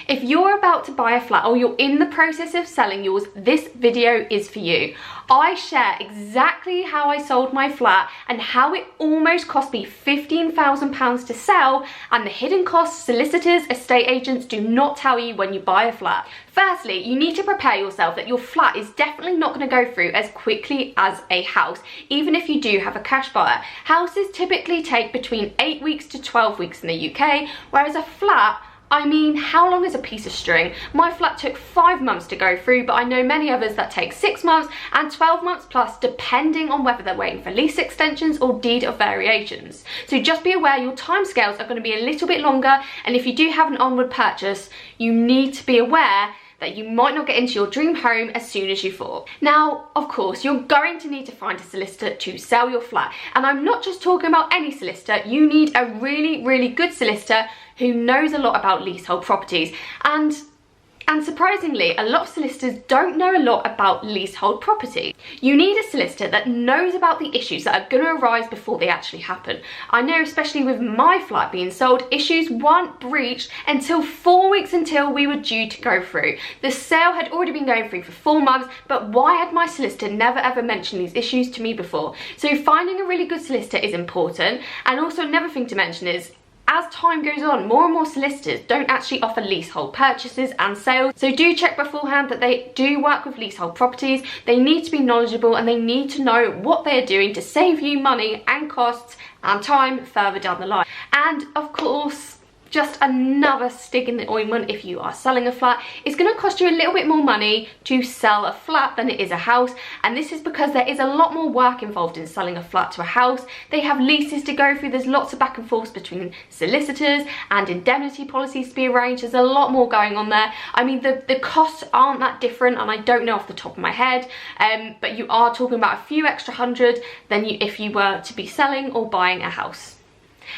If you're about to buy a flat or you're in the process of selling yours, this video is for you. I share exactly how I sold my flat and how it almost cost me £15,000 to sell, and the hidden costs solicitors, estate agents do not tell you when you buy a flat. Firstly, you need to prepare yourself that your flat is definitely not going to go through as quickly as a house, even if you do have a cash buyer. Houses typically take between 8 weeks to 12 weeks in the UK, whereas a flat, I mean, how long is a piece of string? My flat took 5 months to go through, but I know many others that take 6 months and 12 months plus, depending on whether they're waiting for lease extensions or deed of variations. So just be aware your timescales are going to be a little bit longer, and if you do have an onward purchase, you need to be aware that you might not get into your dream home as soon as you thought. Now, of course, you're going to need to find a solicitor to sell your flat. And I'm not just talking about any solicitor, you need a really, really good solicitor who knows a lot about leasehold properties. And surprisingly, a lot of solicitors don't know a lot about leasehold property. You need a solicitor that knows about the issues that are going to arise before they actually happen. I know, especially with my flat being sold, issues weren't breached until 4 weeks until we were due to go through. The sale had already been going through for 4 months, but why had my solicitor never ever mentioned these issues to me before? So finding a really good solicitor is important. And also another thing to mention is, as time goes on, more and more solicitors don't actually offer leasehold purchases and sales. So do check beforehand that they do work with leasehold properties. They need to be knowledgeable and they need to know what they're doing to save you money and costs and time further down the line. And of course, just another stick in the ointment if you are selling a flat, it's going to cost you a little bit more money to sell a flat than it is a house. And this is because there is a lot more work involved in selling a flat to a house. They have leases to go through, there's lots of back and forth between solicitors and indemnity policies to be arranged. There's a lot more going on there. I mean, the costs aren't that different, and I don't know off the top of my head, but you are talking about a few extra hundred than if you were to be selling or buying a house.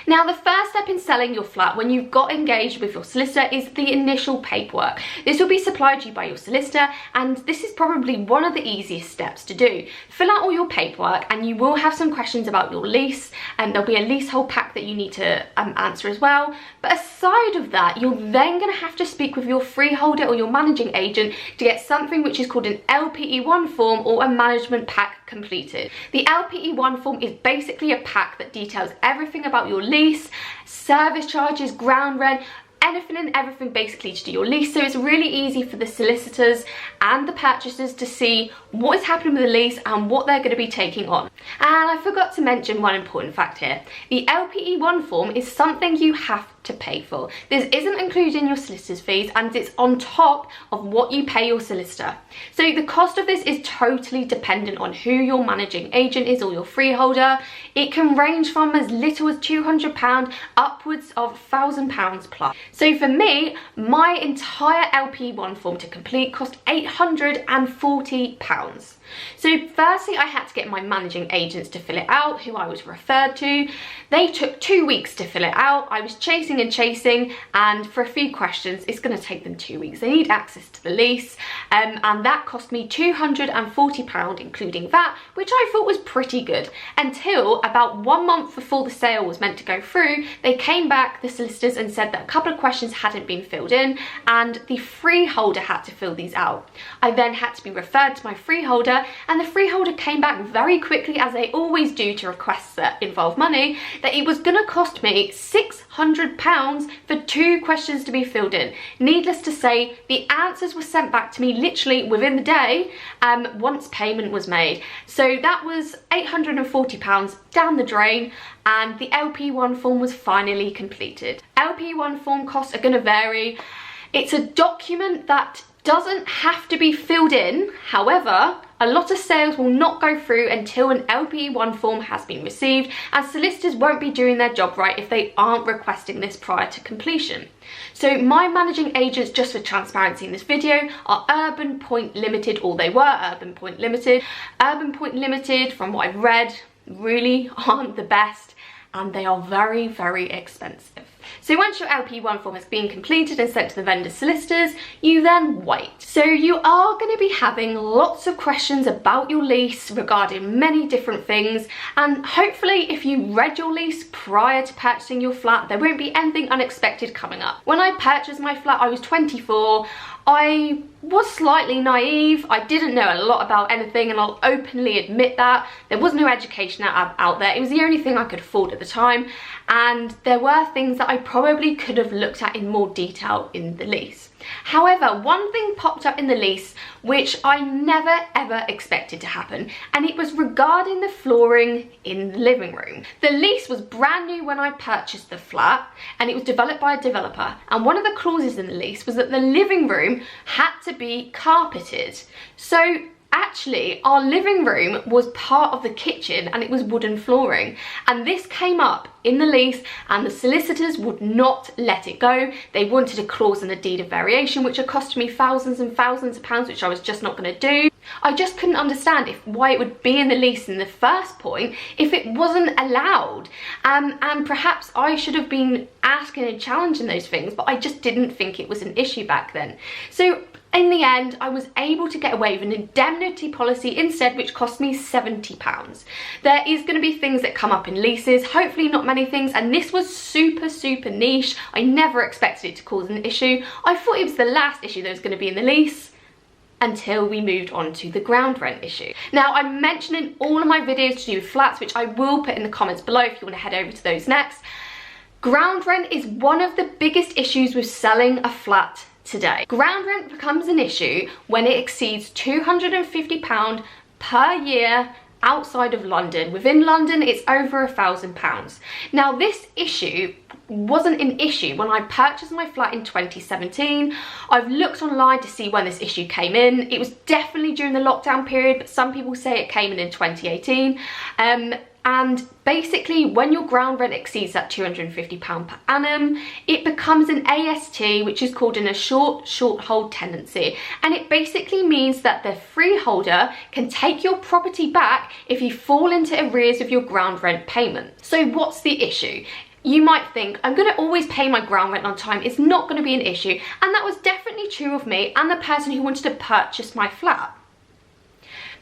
Now, the first step in selling your flat when you've got engaged with your solicitor is the initial paperwork. This will be supplied to you by your solicitor, and this is probably one of the easiest steps to do. Fill out all your paperwork and you will have some questions about your lease, and there'll be a leasehold pack that you need to answer as well. But aside of that, you're then going to have to speak with your freeholder or your managing agent to get something which is called an LPE1 form or a management pack completed. The LPE1 form is basically a pack that details everything about your lease, service charges, ground rent, anything and everything basically to do your lease. So it's really easy for the solicitors and the purchasers to see what is happening with the lease and what they're going to be taking on. And I forgot to mention one important fact here. The LPE1 form is something you have to pay for. This isn't included in your solicitor's fees, and it's on top of what you pay your solicitor. So the cost of this is totally dependent on who your managing agent is or your freeholder. It can range from as little as £200 upwards of £1,000 plus. So for me, my entire LP1 form to complete cost £840. So firstly, I had to get my managing agents to fill it out, who I was referred to. They took 2 weeks to fill it out. I was chasing and chasing, and for a few questions, it's going to take them 2 weeks. They need access to the lease, and that cost me £240, including VAT, which I thought was pretty good. Until about 1 month before the sale was meant to go through, they came back, the solicitors, and said that a couple of questions hadn't been filled in, and the freeholder had to fill these out. I then had to be referred to my freeholder, and the freeholder came back very quickly, as they always do to requests that involve money, that it was going to cost me £600 for 2 questions to be filled in. Needless to say, the answers were sent back to me literally within the day once payment was made. So that was £840 down the drain, and the LP1 form was finally completed. LP1 form costs are going to vary. It's a document that doesn't have to be filled in. However, a lot of sales will not go through until an LPE1 form has been received, and solicitors won't be doing their job right if they aren't requesting this prior to completion. So my managing agents, just for transparency in this video, are Urban Point Limited, or they were Urban Point Limited. Urban Point Limited, from what I've read, really aren't the best, and they are very, very expensive. So once your LP1 form has been completed and sent to the vendor solicitors, you then wait. So you are going to be having lots of questions about your lease regarding many different things, and hopefully if you read your lease prior to purchasing your flat, there won't be anything unexpected coming up. When I purchased my flat, I was 24. I was slightly naive. I didn't know a lot about anything, and I'll openly admit that. There was no education out there. It was the only thing I could afford at the time, and there were things that I probably could have looked at in more detail in the lease. However, one thing popped up in the lease which I never ever expected to happen, and it was regarding the flooring in the living room. The lease was brand new when I purchased the flat, and it was developed by a developer, and one of the clauses in the lease was that the living room had to be carpeted. So actually, our living room was part of the kitchen and it was wooden flooring, and this came up in the lease and the solicitors would not let it go. They wanted a clause in the deed of variation, which had cost me thousands and thousands of pounds, which I was just not going to do. I just couldn't understand why it would be in the lease in the first point if it wasn't allowed, and perhaps I should have been asking and challenging those things, but I just didn't think it was an issue back then. So in the end, I was able to get away with an indemnity policy instead, which cost me £70. There is going to be things that come up in leases, hopefully not many things, and this was super niche. I never expected it to cause an issue. I thought it was the last issue that was going to be in the lease, until we moved on to the ground rent issue. Now, I'm mentioning all of my videos to do with flats, which I will put in the comments below if you want to head over to those next. Ground rent is one of the biggest issues with selling a flat today. Ground rent becomes an issue when it exceeds £250 per year outside of London. Within London, it's over £1,000. Now, this issue wasn't an issue when I purchased my flat in 2017. I've looked online to see when this issue came in. It was definitely during the lockdown period, but some people say it came in 2018. And basically, when your ground rent exceeds that £250 per annum, it becomes an AST, which is called an assured short hold tenancy. And it basically means that the freeholder can take your property back if you fall into arrears with your ground rent payment. So what's the issue? You might think, I'm going to always pay my ground rent on time. It's not going to be an issue. And that was definitely true of me and the person who wanted to purchase my flat.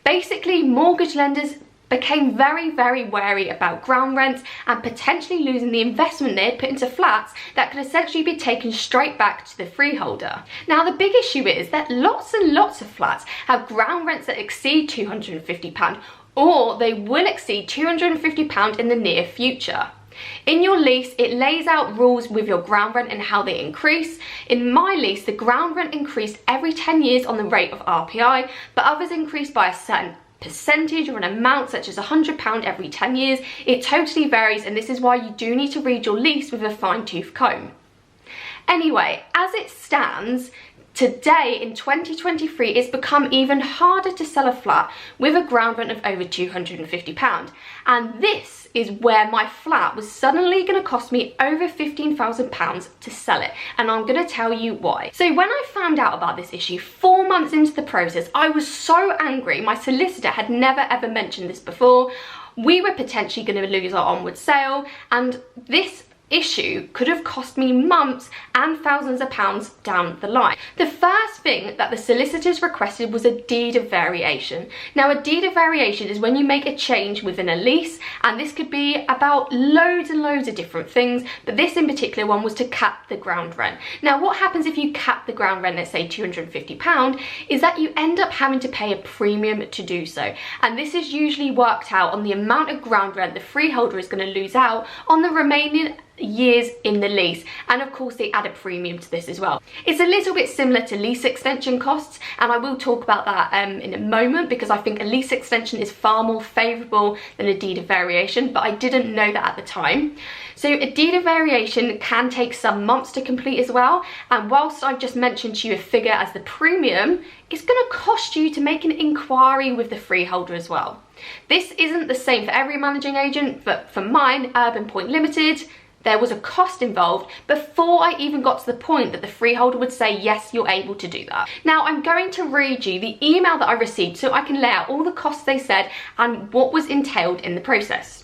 Basically, mortgage lenders became very wary about ground rents and potentially losing the investment they had put into flats that could essentially be taken straight back to the freeholder. Now, the big issue is that lots and lots of flats have ground rents that exceed £250, or they will exceed £250 in the near future. In your lease, it lays out rules with your ground rent and how they increase. In my lease, the ground rent increased every 10 years on the rate of RPI, but others increased by a certain percentage or an amount such as £100 every 10 years. It totally varies, and this is why you do need to read your lease with a fine-tooth comb. Anyway, as it stands, today in 2023, it's become even harder to sell a flat with a ground rent of over £250. And this is where my flat was suddenly going to cost me over £15,000 to sell it. And I'm going to tell you why. So when I found out about this issue 4 months into the process, I was so angry. My solicitor had never ever mentioned this before. We were potentially going to lose our onward sale, and this issue could have cost me months and thousands of pounds down the line. The first thing that the solicitors requested was a deed of variation. Now, a deed of variation is when you make a change within a lease, and this could be about loads and loads of different things, but this in particular one was to cap the ground rent. Now, what happens if you cap the ground rent at, say, £250, is that you end up having to pay a premium to do so, and this is usually worked out on the amount of ground rent the freeholder is going to lose out on the remaining years in the lease, and of course they add a premium to this as well. It's a little bit similar to lease extension costs, and I will talk about that in a moment, because I think a lease extension is far more favourable than a deed of variation, but I didn't know that at the time. So a deed of variation can take some months to complete as well, and whilst I've just mentioned to you a figure as the premium, it's going to cost you to make an inquiry with the freeholder as well. This isn't the same for every managing agent, but for mine, Urban Point Limited, there was a cost involved before I even got to the point that the freeholder would say, yes, you're able to do that. Now, I'm going to read you the email that I received so I can lay out all the costs they said and what was entailed in the process.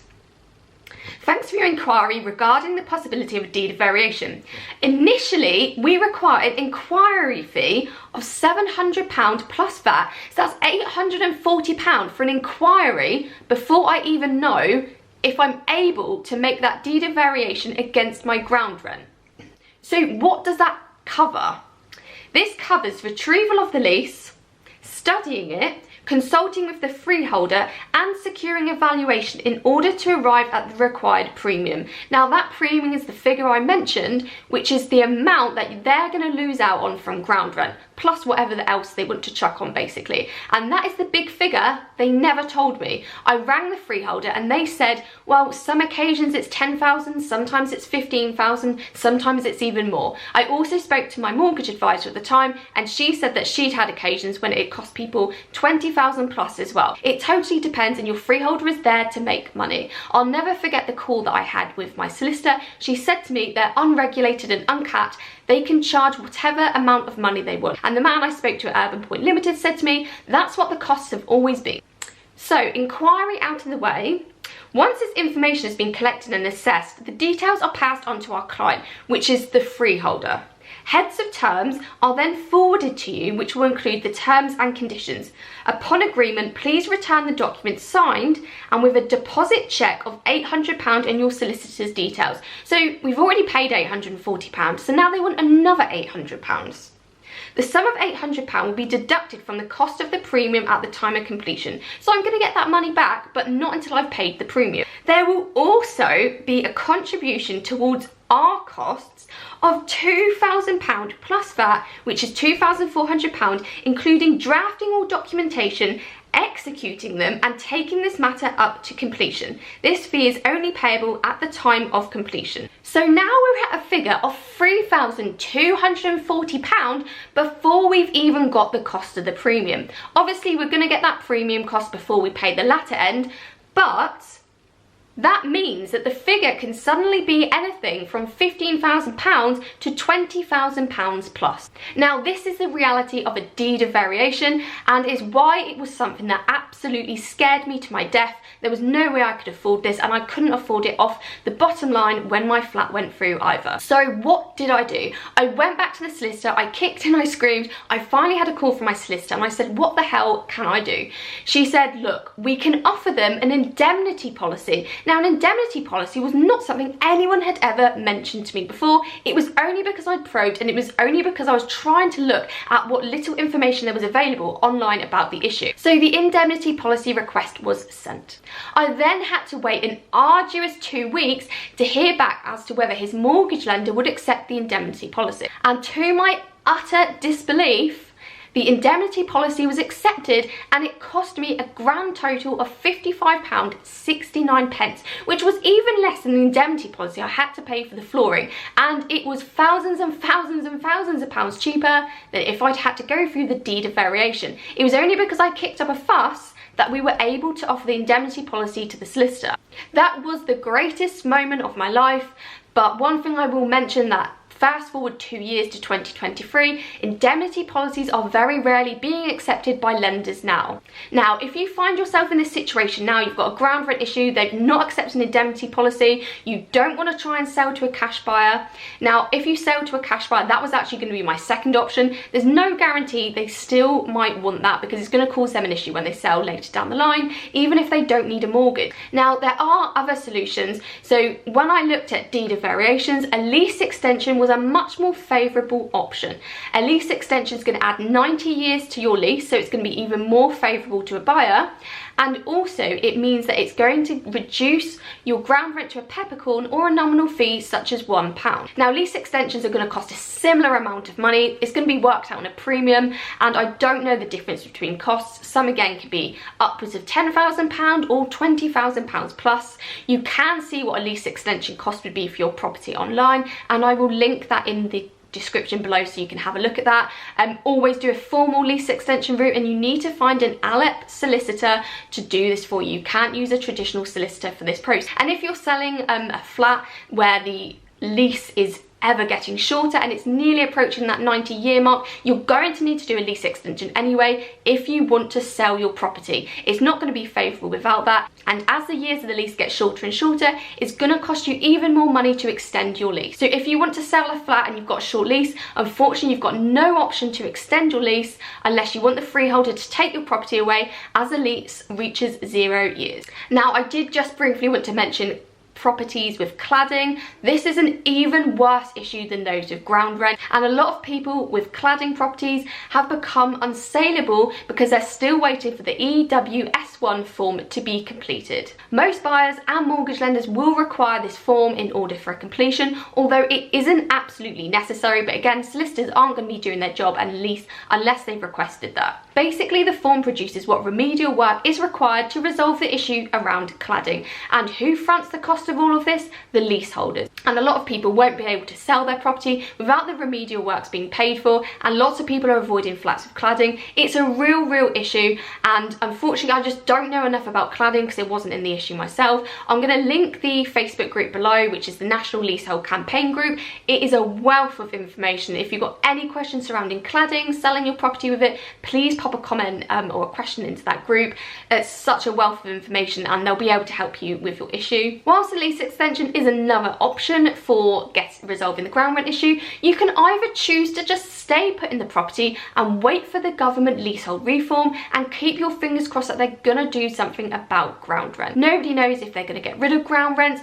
Thanks for your inquiry regarding the possibility of a deed of variation. Initially, we require an inquiry fee of £700 plus VAT, so that's £840 for an inquiry before I even know if I'm able to make that deed of variation against my ground rent. So what does that cover? This covers retrieval of the lease, studying it, consulting with the freeholder and securing a valuation in order to arrive at the required premium. Now that premium is the figure I mentioned, which is the amount that they're going to lose out on from ground rent, plus whatever else they want to chuck on basically. And that is the big figure they never told me. I rang the freeholder and they said, well, some occasions it's 10,000, sometimes it's 15,000, sometimes it's even more. I also spoke to my mortgage advisor at the time and she said that she'd had occasions when it cost people 20,000 plus as well. It totally depends, and your freeholder is there to make money. I'll never forget the call that I had with my solicitor. She said to me they're unregulated and uncapped. They can charge whatever amount of money they want. And the man I spoke to at Urban Point Limited said to me, that's what the costs have always been. So, inquiry out of the way. Once this information has been collected and assessed, the details are passed on to our client, which is the freeholder. Heads of terms are then forwarded to you, which will include the terms and conditions. Upon agreement, please return the document signed and with a deposit cheque of £800 and your solicitor's details. So we've already paid £840, so now they want another £800. The sum of £800 will be deducted from the cost of the premium at the time of completion. So I'm going to get that money back, but not until I've paid the premium. There will also be a contribution towards our costs of £2,000 plus VAT, which is £2,400, including drafting all documentation, executing them and taking this matter up to completion. This fee is only payable at the time of completion. So now we're at a figure of £3,240 before we've even got the cost of the premium. Obviously we're going to get that premium cost before we pay the latter end, but that means that the figure can suddenly be anything from £15,000 to £20,000 plus. Now this is the reality of a deed of variation and is why it was something that absolutely scared me to my death. There was no way I could afford this and I couldn't afford it off the bottom line when my flat went through either. So what did I do? I went back to the solicitor, I kicked and I screamed. I finally had a call from my solicitor and I said, what the hell can I do? She said, look, we can offer them an indemnity policy. Now, an indemnity policy was not something anyone had ever mentioned to me before. It was only because I'd probed and it was only because I was trying to look at what little information there was available online about the issue. So the indemnity policy request was sent. I then had to wait an arduous 2 weeks to hear back as to whether his mortgage lender would accept the indemnity policy. And to my utter disbelief, the indemnity policy was accepted and it cost me a grand total of £55.69, which was even less than the indemnity policy I had to pay for the flooring. And it was thousands and thousands and thousands of pounds cheaper than if I'd had to go through the deed of variation. It was only because I kicked up a fuss that we were able to offer the indemnity policy to the solicitor. That was the greatest moment of my life, but one thing I will mention that fast forward 2 years to 2023, indemnity policies are very rarely being accepted by lenders now. Now, if you find yourself in this situation now, you've got a ground rent issue, they've not accepted an indemnity policy, you don't want to try and sell to a cash buyer. Now, if you sell to a cash buyer, that was actually going to be my second option. There's no guarantee they still might want that because it's going to cause them an issue when they sell later down the line, even if they don't need a mortgage. Now, there are other solutions. So when I looked at deed of variations, a lease extension was a much more favourable option. A lease extension is going to add 90 years to your lease, so it's going to be even more favourable to a buyer. And also it means that it's going to reduce your ground rent to a peppercorn or a nominal fee such as £1. Now, lease extensions are going to cost a similar amount of money. It's going to be worked out on a premium, and I don't know the difference between costs. Some again could be upwards of £10,000 or £20,000 plus. You can see what a lease extension cost would be for your property online, and I will link that in the description below so you can have a look at that. Always do a formal lease extension route, and you need to find an ALEP solicitor to do this for you. You can't use a traditional solicitor for this process. And if you're selling a flat where the lease is ever getting shorter and it's nearly approaching that 90-year mark, you're going to need to do a lease extension anyway if you want to sell your property. It's not going to be favourable without that, and as the years of the lease get shorter and shorter, it's going to cost you even more money to extend your lease. So if you want to sell a flat and you've got a short lease, unfortunately you've got no option to extend your lease unless you want the freeholder to take your property away as the lease reaches 0 years. Now, I did just briefly want to mention properties with cladding. This is an even worse issue than those with ground rent, and a lot of people with cladding properties have become unsaleable because they're still waiting for the EWS1 form to be completed. Most buyers and mortgage lenders will require this form in order for a completion, although it isn't absolutely necessary, but again, solicitors aren't going to be doing their job unless they've requested that. Basically, the form produces what remedial work is required to resolve the issue around cladding, and who fronts the cost of all of this? The leaseholders. And a lot of people won't be able to sell their property without the remedial works being paid for, and lots of people are avoiding flats with cladding. It's a real issue, and unfortunately I just don't know enough about cladding because it wasn't in the issue myself. I'm going to link the Facebook group below, which is the National Leasehold Campaign group. It is a wealth of information. If you've got any questions surrounding cladding, selling your property with it, please pop a comment or a question into that group. It's such a wealth of information and they'll be able to help you with your issue. Whilst the lease extension is another option for resolving the ground rent issue, you can either choose to just stay put in the property and wait for the government leasehold reform and keep your fingers crossed that they're gonna do something about ground rent. Nobody knows if they're gonna get rid of ground rents.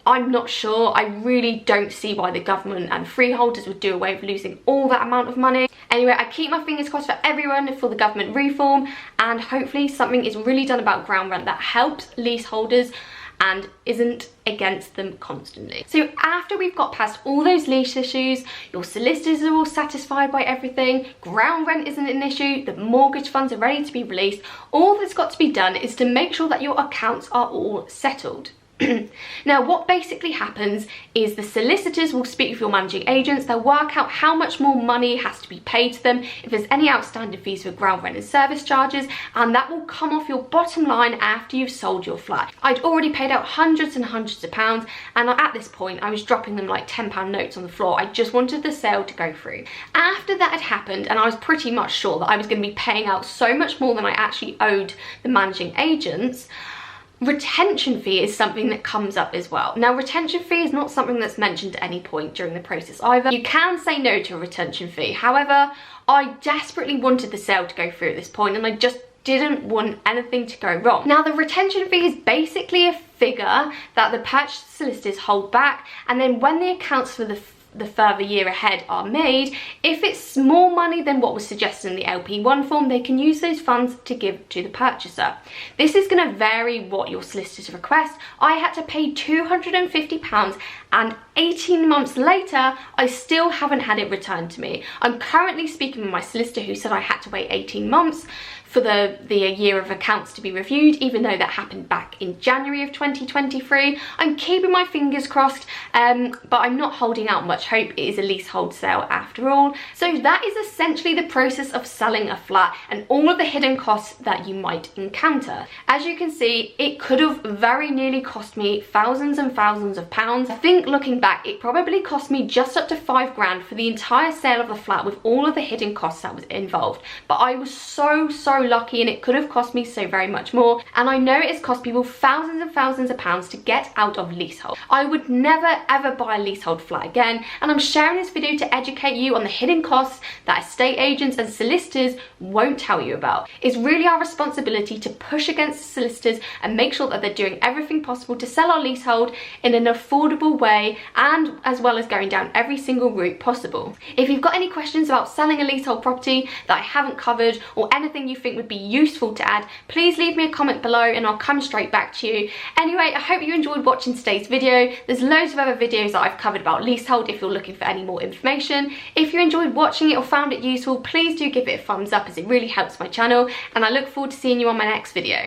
I'm not sure. I really don't see why the government and freeholders would do away with losing all that amount of money. Anyway, I keep my fingers crossed for everyone for the government reform, and hopefully something is really done about ground rent that helps leaseholders and isn't against them constantly. So after we've got past all those lease issues, your solicitors are all satisfied by everything, ground rent isn't an issue, the mortgage funds are ready to be released, all that's got to be done is to make sure that your accounts are all settled. Now, what basically happens is the solicitors will speak with your managing agents, they'll work out how much more money has to be paid to them, if there's any outstanding fees for ground rent and service charges, and that will come off your bottom line after you've sold your flat. I'd already paid out hundreds and hundreds of pounds, and at this point I was dropping them like £10 notes on the floor. I just wanted the sale to go through. After that had happened, and I was pretty much sure that I was going to be paying out so much more than I actually owed the managing agents, retention fee is something that comes up as well. Now, retention fee is not something that's mentioned at any point during the process either. You can say no to a retention fee. However, I desperately wanted the sale to go through at this point, and I just didn't want anything to go wrong. Now, the retention fee is basically a figure that the purchase solicitors hold back, and then when the accounts for the further year ahead are made, if it's more money than what was suggested in the LP1 form, they can use those funds to give to the purchaser. This is going to vary what your solicitors request. I had to pay £250, and 18 months later I still haven't had it returned to me. I'm currently speaking with my solicitor who said I had to wait 18 months for the year of accounts to be reviewed, even though that happened back in January of 2023. I'm keeping my fingers crossed, but I'm not holding out much hope. It is a leasehold sale after all. So that is essentially the process of selling a flat and all of the hidden costs that you might encounter. As you can see, it could have very nearly cost me thousands and thousands of pounds. I think looking back, it probably cost me just up to £5 grand for the entire sale of the flat with all of the hidden costs that was involved. But I was so lucky, and it could have cost me so very much more, and I know it has cost people thousands and thousands of pounds to get out of leasehold. I would never ever buy a leasehold flat again, and I'm sharing this video to educate you on the hidden costs that estate agents and solicitors won't tell you about. It's really our responsibility to push against the solicitors and make sure that they're doing everything possible to sell our leasehold in an affordable way, and as well as going down every single route possible. If you've got any questions about selling a leasehold property that I haven't covered, or anything you think would be useful to add, please leave me a comment below and I'll come straight back to you. Anyway, I hope you enjoyed watching today's video. There's loads of other videos that I've covered about leasehold if you're looking for any more information. If you enjoyed watching it or found it useful, please do give it a thumbs up as it really helps my channel, and I look forward to seeing you on my next video.